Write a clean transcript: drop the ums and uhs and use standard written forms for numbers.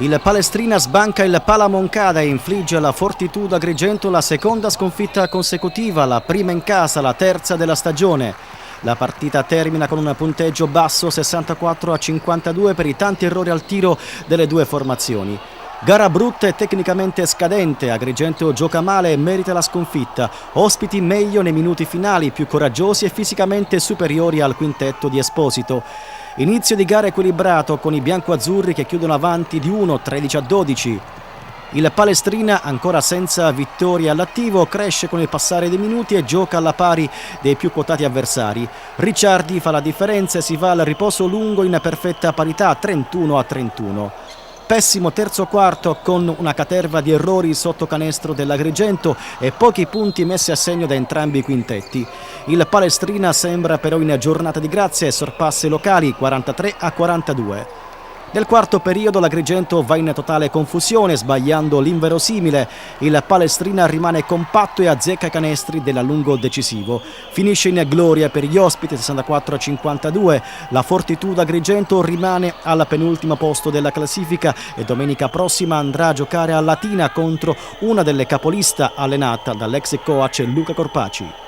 Il Palestrina sbanca il Pala-Moncada e infligge alla Fortitudo Agrigento la seconda sconfitta consecutiva, la prima in casa, la terza della stagione. La partita termina con un punteggio basso 64-52 per i tanti errori al tiro delle due formazioni. Gara brutta e tecnicamente scadente, Agrigento gioca male e merita la sconfitta. Ospiti meglio nei minuti finali, più coraggiosi e fisicamente superiori al quintetto di Esposito. Inizio di gara equilibrato con i biancoazzurri che chiudono avanti di 1, 13-12. Il Palestrina, ancora senza vittorie all'attivo, cresce con il passare dei minuti e gioca alla pari dei più quotati avversari. Ricciardi fa la differenza e si va al riposo lungo in perfetta parità, 31-31. Pessimo terzo quarto con una caterva di errori sotto canestro dell'Agrigento e pochi punti messi a segno da entrambi i quintetti. Il Palestrina sembra però in giornata di grazia e sorpassa i locali 43-42. Nel quarto periodo l'Agrigento va in totale confusione, sbagliando l'inverosimile. Il Palestrina rimane compatto e azzecca i canestri della lungo decisivo. Finisce in gloria per gli ospiti 64-52. La Fortitudo Agrigento rimane al penultimo posto della classifica e domenica prossima andrà a giocare a Latina contro una delle capolista allenata dall'ex coach Luca Corpaci.